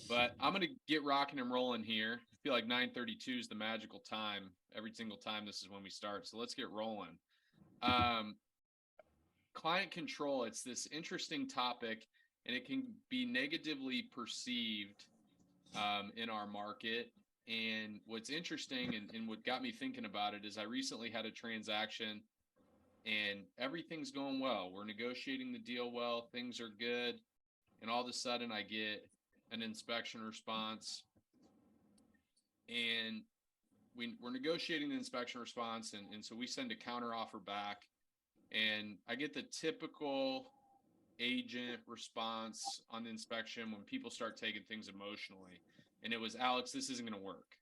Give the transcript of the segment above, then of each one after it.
But I'm going to get rocking and rolling here. I feel like 9:32 is the magical time. Every single time this is when we start. So let's get rolling. Um, Client control, it's this interesting topic, and it can be negatively perceived in our market. And what's interesting and what got me thinking about it is I recently had a transaction and everything's going well. We're negotiating the deal well, things are good. And all of a sudden, I get an inspection response, and we're negotiating the inspection response. And so we send a counter offer back, and I get the typical agent response on the inspection when people start taking things emotionally. And it was, Alex, this isn't going to work.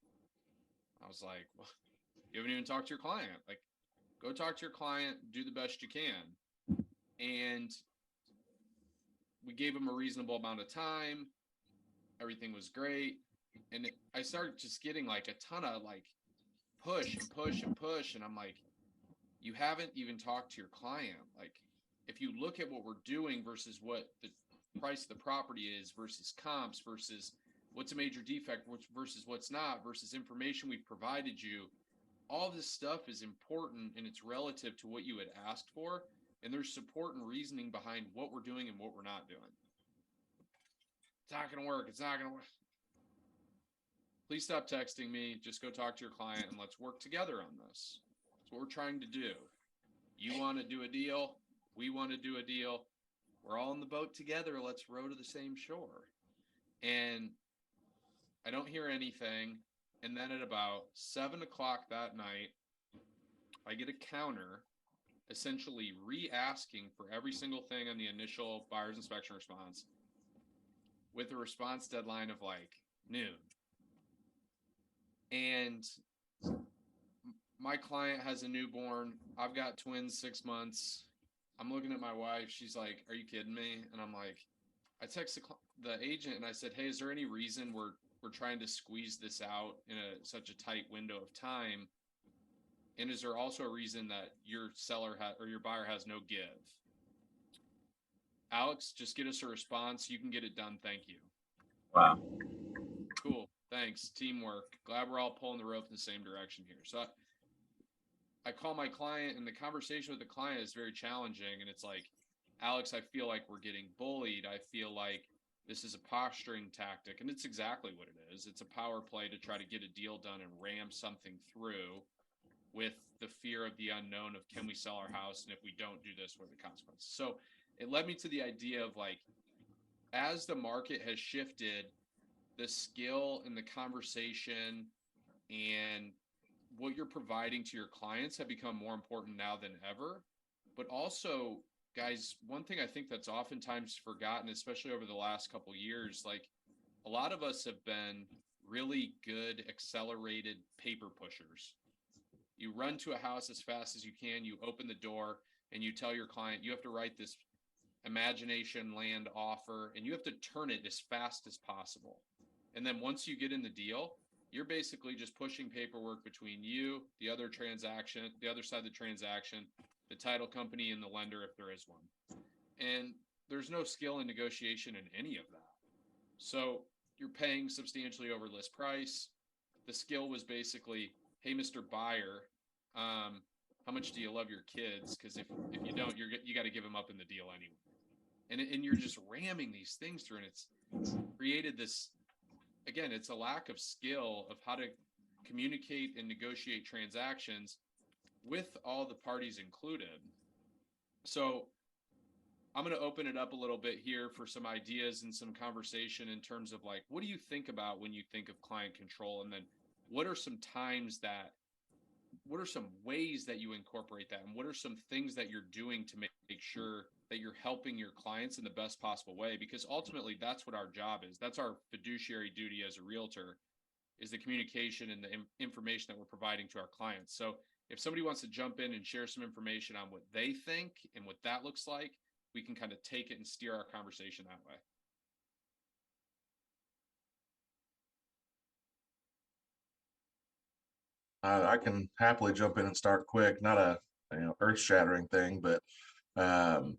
I was like, well, you haven't even talked to your client. Like, go talk to your client, do the best you can. And we gave them a reasonable amount of time. Everything was great. And I started just getting like a ton of like push and push and push. And I'm like, you haven't even talked to your client. Like, if you look at what we're doing versus what the price of the property is versus comps versus what's a major defect versus what's not versus information we've provided you, all this stuff is important and it's relative to what you had asked for. And there's support and reasoning behind what we're doing and what we're not doing. It's not going to work. It's not going to work. Please stop texting me. Just go talk to your client and let's work together on this. That's what we're trying to do. You want to do a deal. We want to do a deal. We're all in the boat together. Let's row to the same shore. And I don't hear anything. And then at about 7 o'clock that night, I get a counter essentially re-asking for every single thing on the initial buyer's inspection response with a response deadline of like noon. And my client has a newborn. I've got twins, 6 months. I'm looking at my wife. She's like, "Are you kidding me?" And I'm like, I texted the agent and I said, "Hey, is there any reason we're trying to squeeze this out in such a tight window of time? And is there also a reason that your seller or your buyer has no give?" Alex, just get us a response. You can get it done. Thank you. Wow. Cool. Thanks. Teamwork. Glad we're all pulling the rope in the same direction here. So I call my client, and the conversation with the client is very challenging. And it's like, Alex, I feel like we're getting bullied. I feel like this is a posturing tactic. And it's exactly what it is. It's a power play to try to get a deal done and ram something through with the fear of the unknown of can we sell our house? And if we don't do this, what are the consequences? So it led me to the idea of like, as the market has shifted, the skill and the conversation and what you're providing to your clients have become more important now than ever. But also, guys, one thing I think that's oftentimes forgotten, especially over the last couple of years, like a lot of us have been really good accelerated paper pushers. You run to a house as fast as you can, you open the door, and you tell your client you have to write this imagination land offer and you have to turn it as fast as possible. And then once you get in the deal, you're basically just pushing paperwork between you, the other transaction, the other side of the transaction, the title company, and the lender if there is one. And there's no skill in negotiation in any of that. So you're paying substantially over list price. The skill was basically, hey, Mr. Buyer, how much do you love your kids? Because if you don't, you got to give them up in the deal anyway. And you're just ramming these things through, and it's created this, again, it's a lack of skill of how to communicate and negotiate transactions with all the parties included. So I'm going to open it up a little bit here for some ideas and some conversation in terms of like, what do you think about when you think of client control? And then what are some times that, what are some ways that you incorporate that? And what are some things that you're doing to make sure that you're helping your clients in the best possible way? Because ultimately that's what our job is. That's our fiduciary duty as a realtor, is the communication and the information that we're providing to our clients. So if somebody wants to jump in and share some information on what they think and what that looks like, we can kind of take it and steer our conversation that way. I can happily jump in and start quick. Not a earth-shattering thing, but um,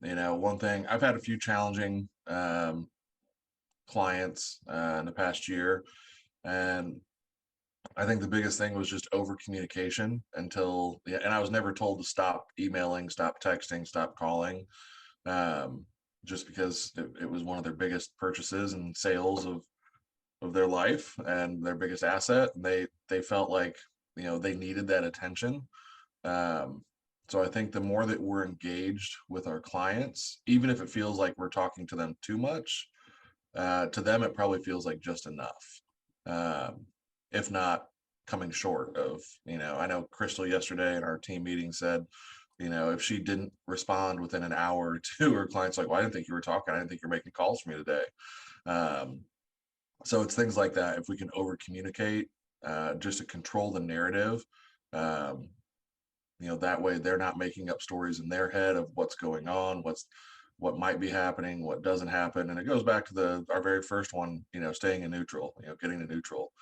one thing I've had a few challenging clients in the past year. And I think the biggest thing was just over communication until, yeah, and I was never told to stop emailing, stop texting, stop calling, um, just because it was one of their biggest purchases and sales of their life and their biggest asset. And they felt like, they needed that attention. Um, so I think the more that we're engaged with our clients, even if it feels like we're talking to them too much, to them it probably feels like just enough. If not coming short of, I know Crystal yesterday in our team meeting said, if she didn't respond within an hour or two, her clients like, well, I didn't think you were talking. I didn't think you're making calls for me today. Um, so it's things like that. If we can over communicate, just to control the narrative, um, that way they're not making up stories in their head of what's going on, what might be happening, what doesn't happen. And it goes back to our very first one, staying in neutral, getting to neutral,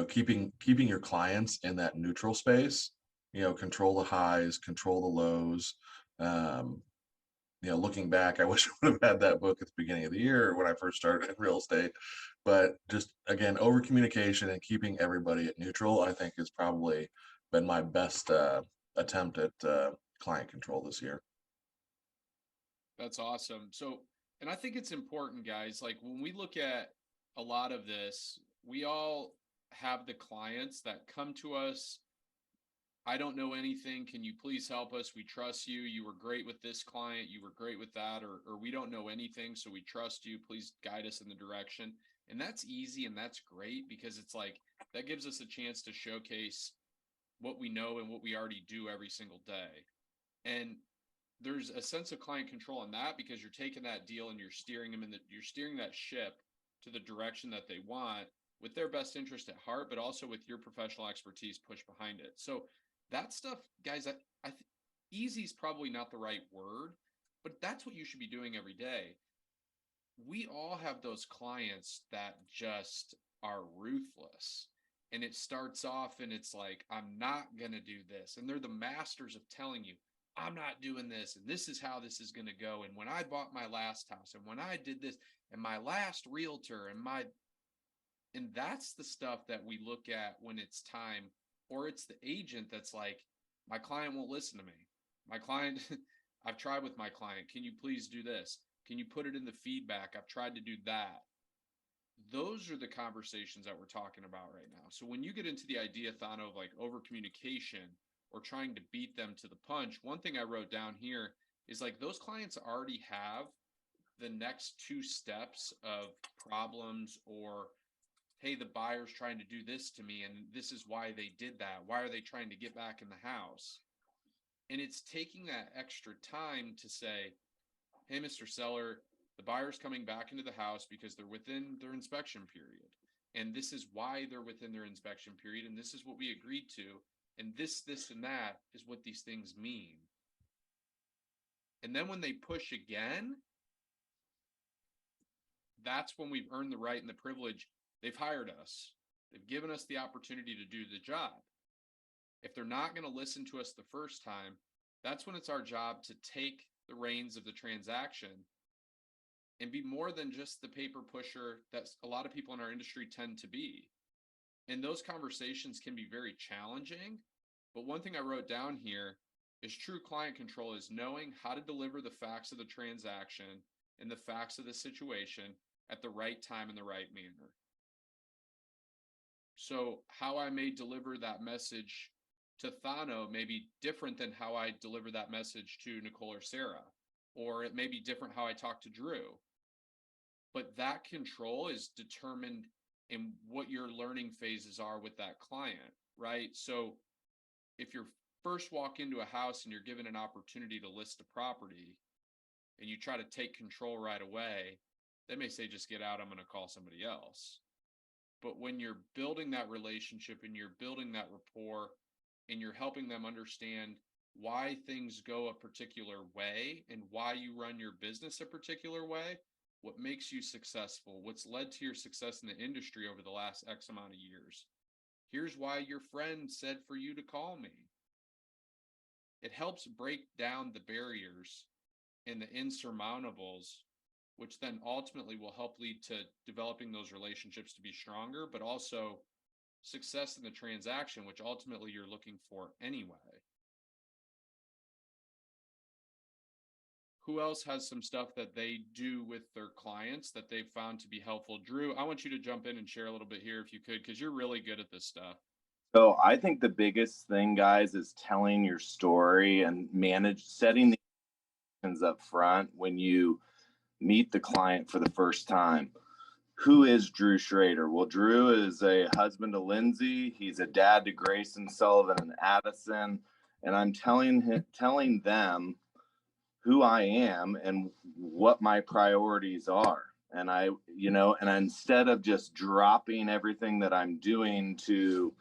keeping your clients in that neutral space, control the highs, control the lows. um, Looking back, I wish I would have had that book at the beginning of the year when I first started in real estate. But just again, over communication and keeping everybody at neutral, I think has probably been my best attempt at client control this year. That's awesome. So, and I think it's important, guys. Like when we look at a lot of this, we all have the clients that come to us. I don't know anything. Can you please help us? We trust you. You were great with this client. You were great with that. Or we don't know anything. So we trust you. Please guide us in the direction. And that's easy and that's great because it's like that gives us a chance to showcase what we know and what we already do every single day. And there's a sense of client control in that because you're taking that deal and you're steering them you're steering that ship to the direction that they want with their best interest at heart, but also with your professional expertise pushed behind it. So that stuff, guys, easy is probably not the right word, but that's what you should be doing every day. We all have those clients that just are ruthless. And it starts off and it's like, I'm not going to do this. And they're the masters of telling you, I'm not doing this. And this is how this is going to go. And when I bought my last house and when I did this and my last realtor and that's the stuff that we look at when it's time, or it's the agent that's like, my client won't listen to me. My client, I've tried with my client. Can you please do this? Can you put it in the feedback? I've tried to do that. Those are the conversations that we're talking about right now. So when you get into the idea, Thano, of like over communication or trying to beat them to the punch, one thing I wrote down here is like those clients already have the next two steps of problems or, hey, the buyer's trying to do this to me and this is why they did that. Why are they trying to get back in the house? And it's taking that extra time to say, hey, Mr. Seller, the buyer's coming back into the house because they're within their inspection period. And this is why they're within their inspection period. And this is what we agreed to. And this, and that is what these things mean. And then when they push again, that's when we've earned the right and the privilege. They've hired us. They've given us the opportunity to do the job. If they're not going to listen to us the first time, that's when it's our job to take the reins of the transaction and be more than just the paper pusher that a lot of people in our industry tend to be. And those conversations can be very challenging. But one thing I wrote down here is true client control is knowing how to deliver the facts of the transaction and the facts of the situation at the right time in the right manner. So how I may deliver that message to Thano may be different than how I deliver that message to Nicole or Sarah, or it may be different how I talk to Drew. But that control is determined in what your learning phases are with that client, right? So if you're first walk into a house and you're given an opportunity to list a property and you try to take control right away, they may say, just get out, I'm going to call somebody else. But when you're building that relationship and you're building that rapport and you're helping them understand why things go a particular way and why you run your business a particular way, what makes you successful, what's led to your success in the industry over the last X amount of years. Here's why your friend said for you to call me. It helps break down the barriers and the insurmountables which then ultimately will help lead to developing those relationships to be stronger, but also success in the transaction, which ultimately you're looking for anyway. Who else has some stuff that they do with their clients that they've found to be helpful? Drew, I want you to jump in and share a little bit here if you could, because you're really good at this stuff. So I think the biggest thing, guys, is telling your story and setting the emotions up front when you meet the client for the first time. Who is Drew Schrader? Well, Drew is a husband to Lindsay. He's a dad to Grayson, Sullivan, and Addison. And I'm telling them who I am and what my priorities are. And and instead of just dropping everything that I'm doing to,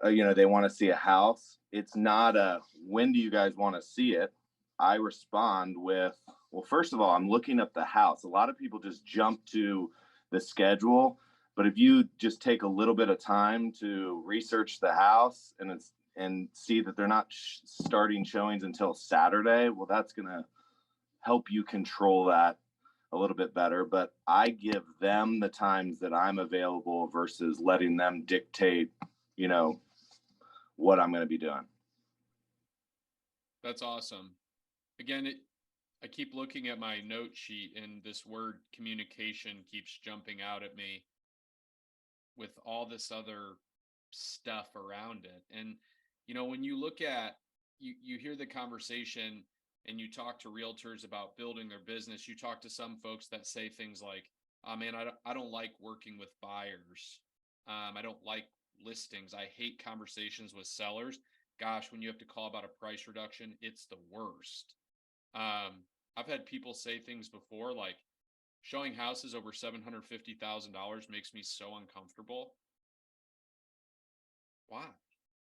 they want to see a house. It's not a, when do you guys want to see it? I respond with, well, first of all, I'm looking up the house. A lot of people just jump to the schedule, but if you just take a little bit of time to research the house and see that they're not starting showings until Saturday, well, that's going to help you control that a little bit better. But I give them the times that I'm available versus letting them dictate, what I'm going to be doing. That's awesome. Again, I keep looking at my note sheet and this word communication keeps jumping out at me with all this other stuff around it. And, when you look at, you hear the conversation and you talk to realtors about building their business, you talk to some folks that say things like, oh man, I don't like working with buyers. I don't like listings. I hate conversations with sellers. Gosh, when you have to call about a price reduction, it's the worst. I've had people say things before like showing houses over $750,000 makes me so uncomfortable. Why?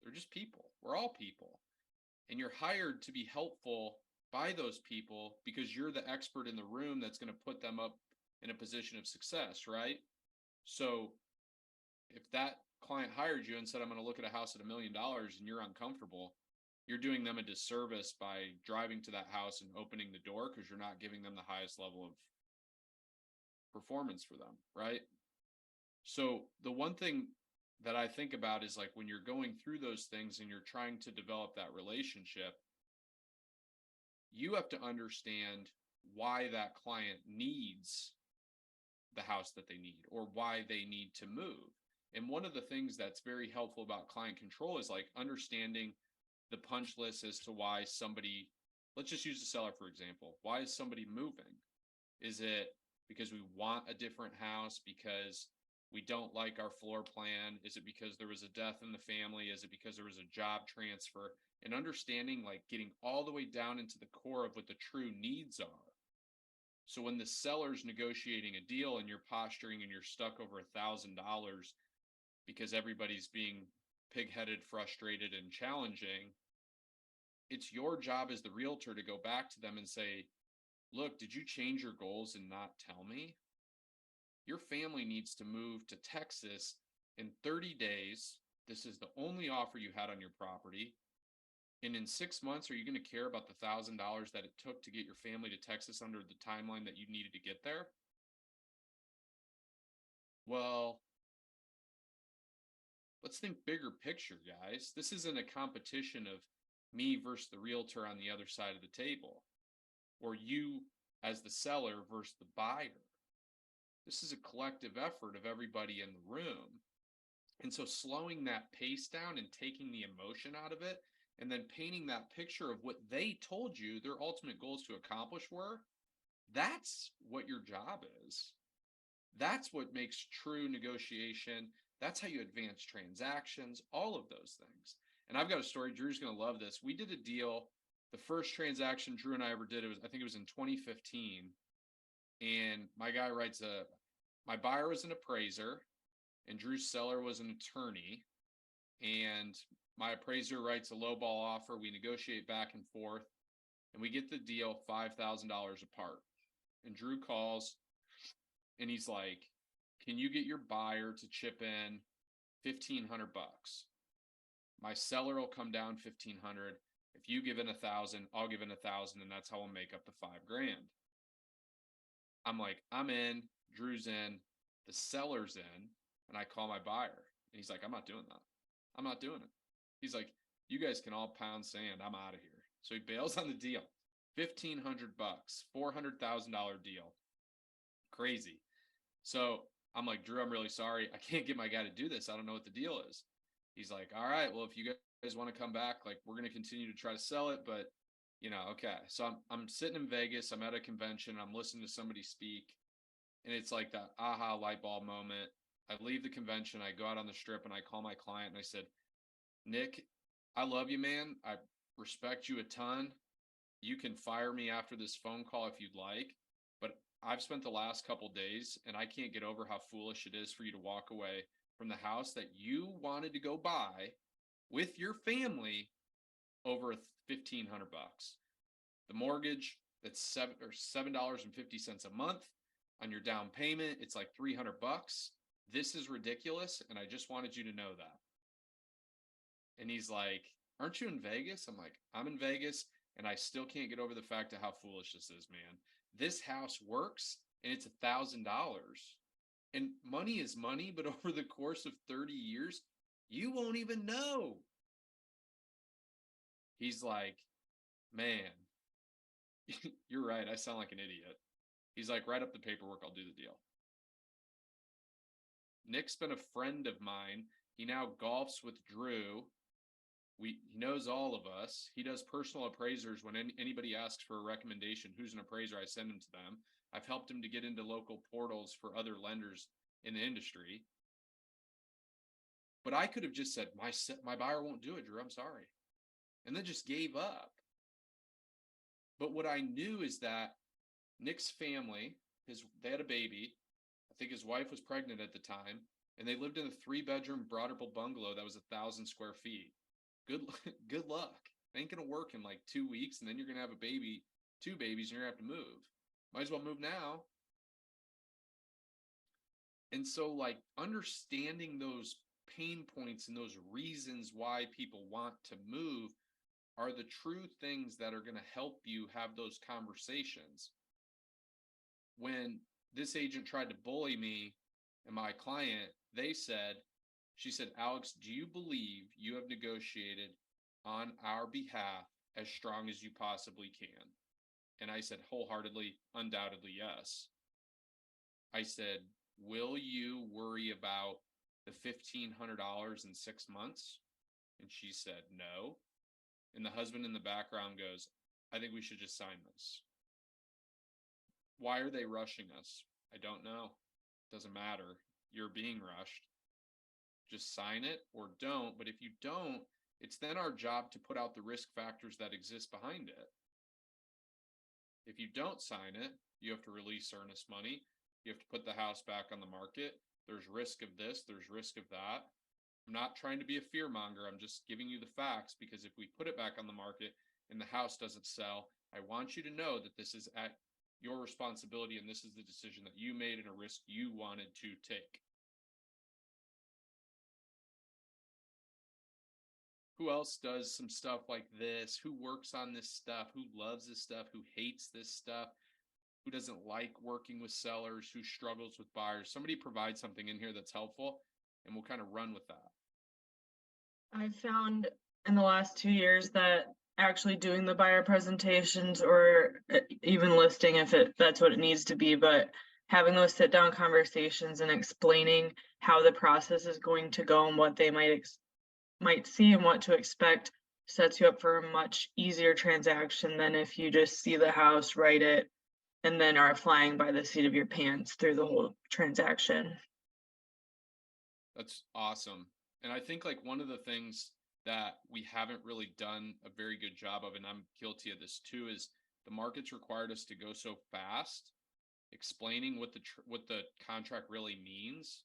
They're just people. We're all people. And you're hired to be helpful by those people because you're the expert in the room that's going to put them up in a position of success, right? So if that client hired you and said, I'm going to look at a house at $1 million and you're uncomfortable, you're doing them a disservice by driving to that house and opening the door because you're not giving them the highest level of performance for them, right? So the one thing that I think about is like when you're going through those things and you're trying to develop that relationship, you have to understand why that client needs the house that they need or why they need to move. And one of the things that's very helpful about client control is like understanding the punch list as to why somebody, let's just use the seller, for example. Why is somebody moving? Is it because we want a different house? Because we don't like our floor plan? Is it because there was a death in the family? Is it because there was a job transfer? And understanding, like getting all the way down into the core of what the true needs are. So when the seller's negotiating a deal and you're posturing and you're stuck over $1,000 because everybody's being pig-headed, frustrated, and challenging, it's your job as the realtor to go back to them and say, look, did you change your goals and not tell me? Your family needs to move to Texas in 30 days. This is the only offer you had on your property. And in 6 months, are you going to care about the $1,000 that it took to get your family to Texas under the timeline that you needed to get there? Well, let's think bigger picture, guys. This isn't a competition of me versus the realtor on the other side of the table, or you as the seller versus the buyer. This is a collective effort of everybody in the room. And so slowing that pace down and taking the emotion out of it, and then painting that picture of what they told you their ultimate goals to accomplish were, that's what your job is. That's what makes true negotiation. That's how you advance transactions, all of those things. And I've got a story. Drew's going to love this. We did a deal. The first transaction Drew and I ever did, I think it was in 2015. And my buyer was an appraiser and Drew's seller was an attorney. And my appraiser writes a lowball offer. We negotiate back and forth and we get the deal $5,000 apart. And Drew calls and he's like, can you get your buyer to chip in $1,500? My seller will come down $1,500. If you give in $1,000, I'll give in $1,000, and that's how we'll make up the $5,000. I'm like, I'm in, Drew's in, the seller's in, and I call my buyer. And he's like, I'm not doing that. I'm not doing it. He's like, you guys can all pound sand. I'm out of here. So he bails on the deal. $1,500, $400,000 deal. Crazy. So I'm like, Drew, I'm really sorry. I can't get my guy to do this. I don't know what the deal is. He's like, all right, well, if you guys want to come back, like, we're going to continue to try to sell it, but okay. So I'm sitting in Vegas. I'm at a convention. I'm listening to somebody speak, and it's like that aha light bulb moment. I leave the convention. I go out on the strip and I call my client and I said, Nick, I love you, man. I respect you a ton. You can fire me after this phone call if you'd like, but I've spent the last couple days and I can't get over how foolish it is for you to walk away from the house that you wanted to go buy with your family over $1,500. The mortgage, that's $7.50 a month on your down payment. It's like $300. This is ridiculous, and I just wanted you to know that. And he's like, aren't you in Vegas? I'm like, I'm in Vegas, and I still can't get over the fact of how foolish this is, man. This house works, and it's $1,000. And money is money, but over the course of 30 years, you won't even know. He's like, man, you're right. I sound like an idiot. He's like, write up the paperwork. I'll do the deal. Nick's been a friend of mine. He now golfs with Drew. He knows all of us. He does personal appraisers. When anybody asks for a recommendation, who's an appraiser, I send him to them. I've helped him to get into local portals for other lenders in the industry. But I could have just said, my buyer won't do it, Drew. I'm sorry. And then just gave up. But what I knew is that Nick's family, they had a baby. I think his wife was pregnant at the time, and they lived in a 3-bedroom Broderable bungalow that was 1,000 square feet. Good luck. It ain't gonna work in like 2 weeks, and then you're gonna have a baby, 2 babies, and you're gonna have to move. Might as well move now. And so, like, understanding those pain points and those reasons why people want to move are the true things that are going to help you have those conversations. When this agent tried to bully me and my client, she said, Alex, do you believe you have negotiated on our behalf as strong as you possibly can? And I said, wholeheartedly, undoubtedly, yes. I said, will you worry about the $1,500 in 6 months? And she said, no. And the husband in the background goes, I think we should just sign this. Why are they rushing us? I don't know. Doesn't matter. You're being rushed. Just sign it or don't. But if you don't, it's then our job to put out the risk factors that exist behind it. If you don't sign it, you have to release earnest money. You have to put the house back on the market. There's risk of this. There's risk of that. I'm not trying to be a fear monger. I'm just giving you the facts, because if we put it back on the market and the house doesn't sell, I want you to know that this is at your responsibility, and this is the decision that you made and a risk you wanted to take. Who else does some stuff like this? Who works on this stuff? Who loves this stuff? Who hates this stuff? Who doesn't like working with sellers? Who struggles with buyers? Somebody provide something in here that's helpful, and we'll kind of run with that. I've found in the last 2 years that actually doing the buyer presentations, or even listing if that's what it needs to be, but having those sit down conversations and explaining how the process is going to go and what they might see and what to expect sets you up for a much easier transaction than if you just see the house, write it, and then are flying by the seat of your pants through the whole transaction. That's awesome. And I think like one of the things that we haven't really done a very good job of, and I'm guilty of this too, is the market's required us to go so fast, explaining what the contract really means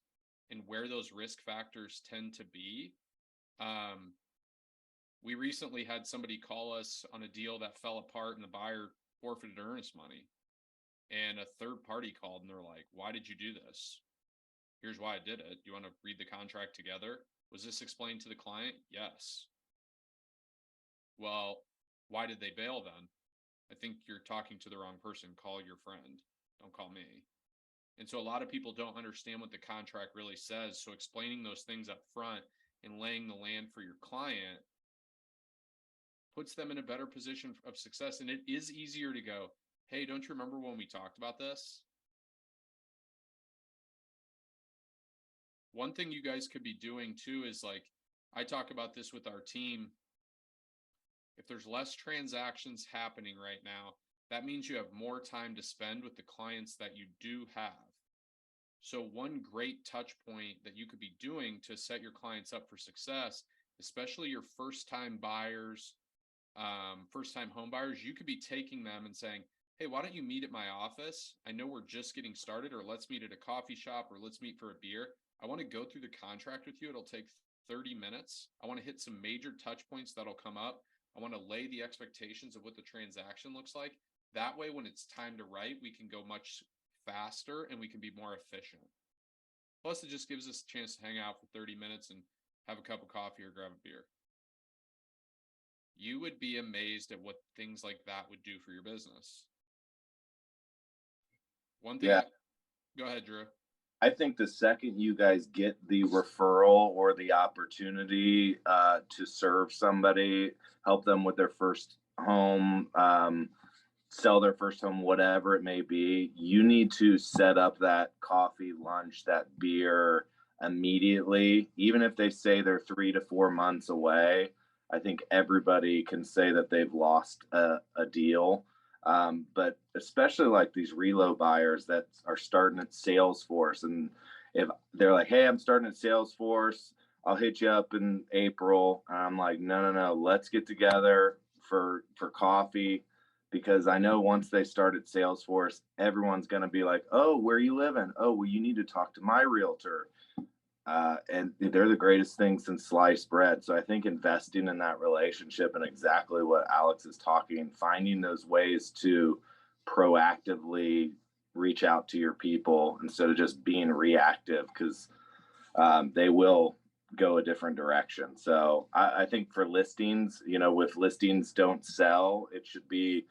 and where those risk factors tend to be. We recently had somebody call us on a deal that fell apart and the buyer forfeited earnest money. And a third party called and they're like, why did you do this? Here's why I did it. You want to read the contract together? Was this explained to the client? Yes. Well, why did they bail then? I think you're talking to the wrong person. Call your friend. Don't call me. And so a lot of people don't understand what the contract really says. So explaining those things up front and laying the land for your client puts them in a better position of success. And it is easier to go, hey, don't you remember when we talked about this? One thing you guys could be doing too is, like, I talk about this with our team. If there's less transactions happening right now, that means you have more time to spend with the clients that you do have. So one great touch point that you could be doing to set your clients up for success, especially your first-time buyers, first-time home buyers, you could be taking them and saying, hey, why don't you meet at my office? I know we're just getting started, or let's meet at a coffee shop, or let's meet for a beer. I want to go through the contract with you. It'll take 30 minutes. I want to hit some major touch points that'll come up. I want to lay the expectations of what the transaction looks like. That way, when it's time to write, we can go much faster and we can be more efficient. Plus, it just gives us a chance to hang out for 30 minutes and have a cup of coffee or grab a beer. You would be amazed at what things like that would do for your business. One thing. Yeah. Go ahead, Drew. I think the second you guys get the referral or the opportunity to serve somebody, help them with their first home, sell their first home, whatever it may be, you need to set up that coffee, lunch, that beer immediately. Even if they say they're 3 to 4 months away, I think everybody can say that they've lost a deal. But especially like these reload buyers that are starting at Salesforce, and if they're like, hey, I'm starting at Salesforce, I'll hit you up in April. I'm like, no, let's get together for coffee, because I know once they start at Salesforce, everyone's going to be like, oh, where are you living? Oh, well, you need to talk to my realtor. And they're the greatest thing since sliced bread. So I think investing in that relationship and exactly what Alex is talking, finding those ways to proactively reach out to your people instead of just being reactive, because they will go a different direction. So I think for listings, with listings don't sell, it should be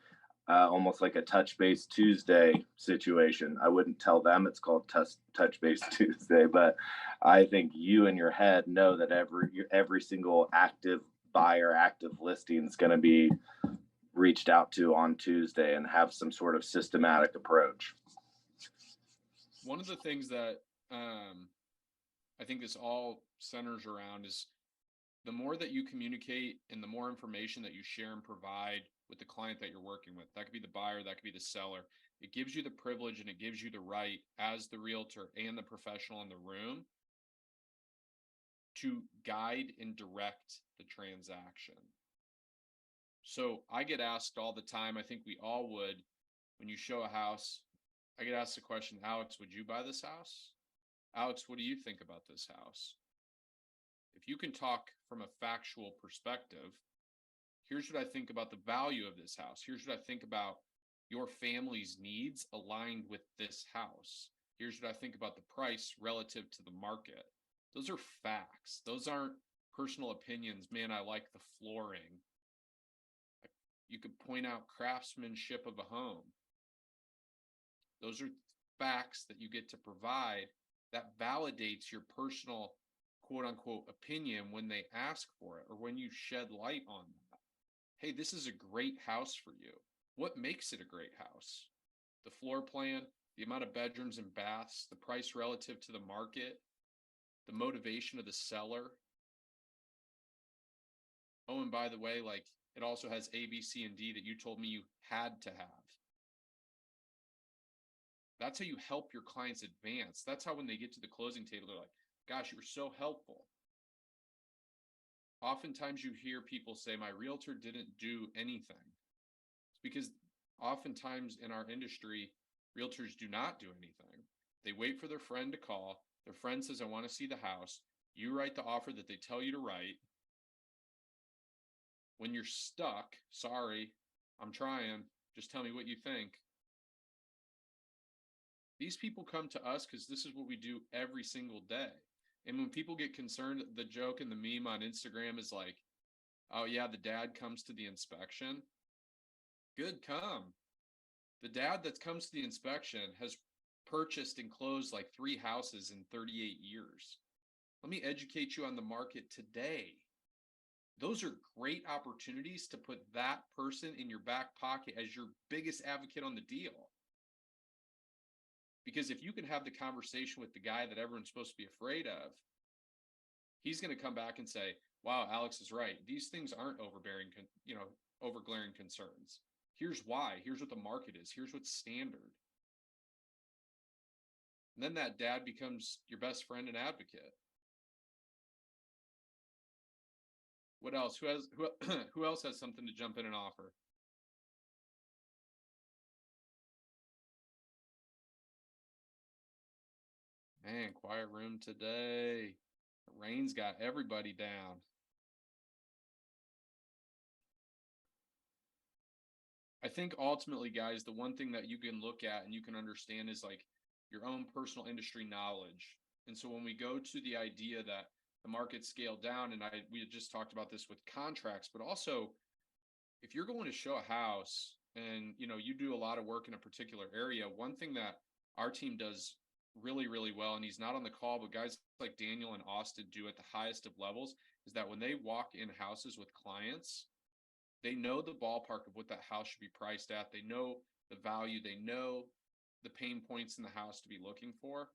almost like a touch base Tuesday situation. I wouldn't tell them it's called touch base Tuesday, but I think you in your head know that every single active buyer, active listing is going to be reached out to on Tuesday and have some sort of systematic approach. One of the things that I think this all centers around is the more that you communicate and the more information that you share and provide with the client that you're working with. That could be the buyer, that could be the seller. It gives you the privilege and it gives you the right as the realtor and the professional in the room to guide and direct the transaction. So I get asked all the time, I think we all would, when you show a house, I get asked the question, Alex, would you buy this house? Alex, what do you think about this house? If you can talk from a factual perspective, here's what I think about the value of this house. Here's what I think about your family's needs aligned with this house. Here's what I think about the price relative to the market. Those are facts. Those aren't personal opinions. Man, I like the flooring. You could point out craftsmanship of a home. Those are facts that you get to provide that validates your personal quote unquote opinion when they ask for it or when you shed light on that. Hey, this is a great house for you. What makes it a great house? The floor plan, the amount of bedrooms and baths, the price relative to the market, the motivation of the seller. Oh, and by the way, like it also has A, B, C, and D that you told me you had to have. That's how you help your clients advance. That's how when they get to the closing table, they're like, gosh, you were so helpful. Oftentimes you hear people say, my realtor didn't do anything. It's because oftentimes in our industry, realtors do not do anything. They wait for their friend to call. Their friend says, I want to see the house. You write the offer that they tell you to write. When you're stuck, sorry, I'm trying. Just tell me what you think. These people come to us because this is what we do every single day. And when people get concerned, the joke and the meme on Instagram is like, oh yeah, the dad comes to the inspection. Good, come. The dad that comes to the inspection has purchased and closed like 3 houses in 38 years. Let me educate you on the market today. Those are great opportunities to put that person in your back pocket as your biggest advocate on the deal. Because if you can have the conversation with the guy that everyone's supposed to be afraid of, he's going to come back and say, wow, Alex is right. These things aren't overglaring concerns. Here's why. Here's what the market is. Here's what's standard. And then that dad becomes your best friend and advocate. What else? Who else has something to jump in and offer? Man, quiet room today. The rain's got everybody down. I think ultimately, guys, the one thing that you can look at and you can understand is like your own personal industry knowledge. And so when we go to the idea that the market scaled down, and we had just talked about this with contracts, but also if you're going to show a house and you do a lot of work in a particular area, one thing that our team does really, really well, and he's not on the call, but guys like Daniel and Austin do at the highest of levels, is that when they walk in houses with clients, they know the ballpark of what that house should be priced at. They know the value. They know the pain points in the house to be looking for.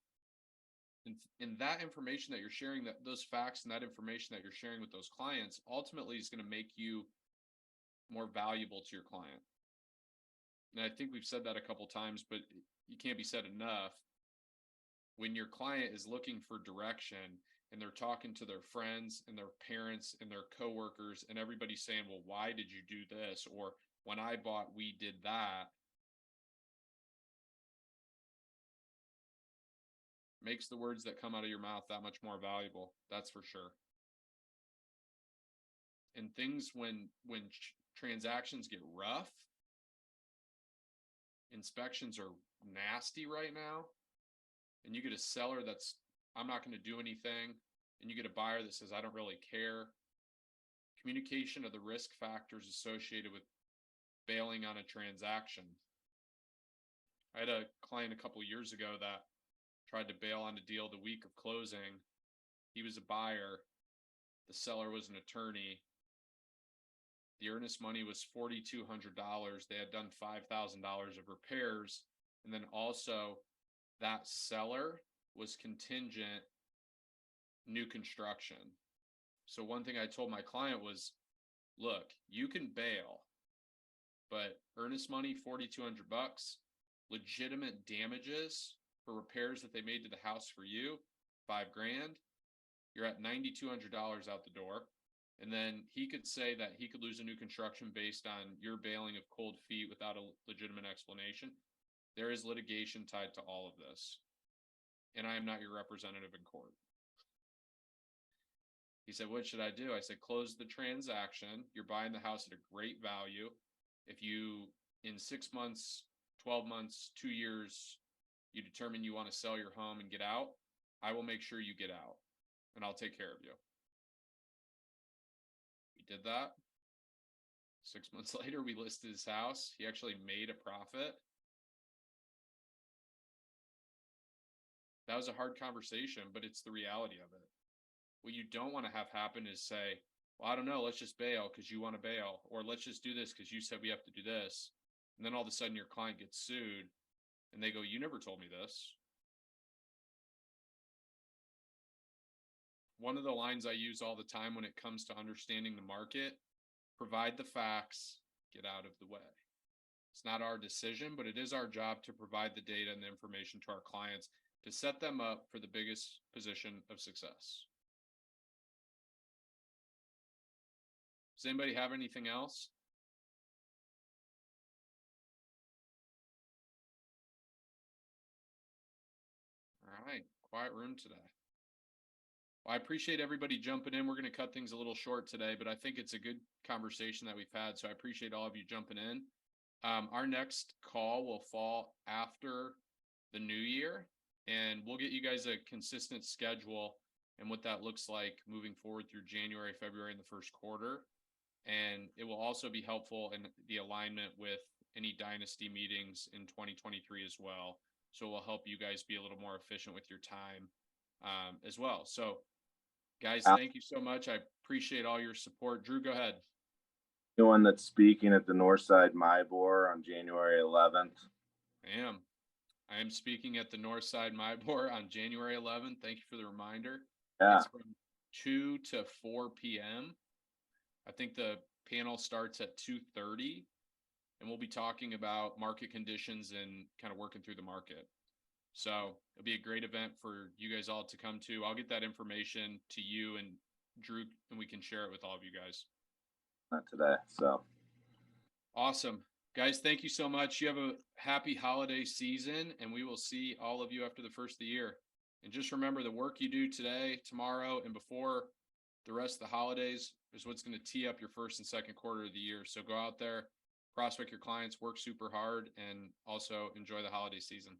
And that information that you're sharing, that those facts and that information that you're sharing with those clients ultimately is going to make you more valuable to your client. And I think we've said that a couple times, but it can't be said enough. When your client is looking for direction and they're talking to their friends and their parents and their coworkers and everybody's saying, well, why did you do this? Or when I bought, we did that. Makes the words that come out of your mouth that much more valuable. That's for sure. And things when transactions get rough, inspections are nasty right now, and you get a seller that's, I'm not going to do anything, and you get a buyer that says, I don't really care. Communication of the risk factors associated with bailing on a transaction. I had a client a couple years ago that tried to bail on a deal the week of closing. He was a buyer. The seller was an attorney. The earnest money was $4,200. They had done $5,000 of repairs. And then also that seller was contingent new construction. So one thing I told my client was, look, you can bail, but earnest money, $4,200, legitimate damages for repairs that they made to the house for you, $5,000, you're at $9,200 out the door. And then he could say that he could lose a new construction based on your bailing of cold feet without a legitimate explanation. There is litigation tied to all of this. And I am not your representative in court. He said, what should I do? I said, close the transaction. You're buying the house at a great value. If you, in 6 months, 12 months, 2 years, you determine you want to sell your home and get out, I will make sure you get out and I'll take care of you. We did that. 6 months later, we listed his house. He actually made a profit. That was a hard conversation, but it's the reality of it. What you don't want to have happen is say, well, I don't know, let's just bail because you want to bail, or let's just do this because you said we have to do this. And then all of a sudden your client gets sued and they go, you never told me this. One of the lines I use all the time when it comes to understanding the market, provide the facts, get out of the way. It's not our decision, but it is our job to provide the data and the information to our clients to set them up for the biggest position of success. Does anybody have anything else? All right, quiet room today. Well, I appreciate everybody jumping in. We're going to cut things a little short today, but I think it's a good conversation that we've had. So I appreciate all of you jumping in. Our next call will fall after the new year, and we'll get you guys a consistent schedule and what that looks like moving forward through January, February, and the first quarter. And it will also be helpful in the alignment with any dynasty meetings in 2023 as well. So it will help you guys be a little more efficient with your time as well. So guys, thank you so much. I appreciate all your support. Drew, go ahead. The one that's speaking at the Northside MyBor on January 11th. I am speaking at the Northside MyBor on January 11th. Thank you for the reminder. Yeah. It's from 2 to 4 p.m. I think the panel starts at 2:30, and we'll be talking about market conditions and kind of working through the market. So it'll be a great event for you guys all to come to. I'll get that information to you and Drew, and we can share it with all of you guys. Not today, so. Awesome. Guys, thank you so much. You have a happy holiday season, and we will see all of you after the first of the year. And just remember, the work you do today, tomorrow, and before the rest of the holidays is what's going to tee up your first and second quarter of the year. So go out there, prospect your clients, work super hard, and also enjoy the holiday season.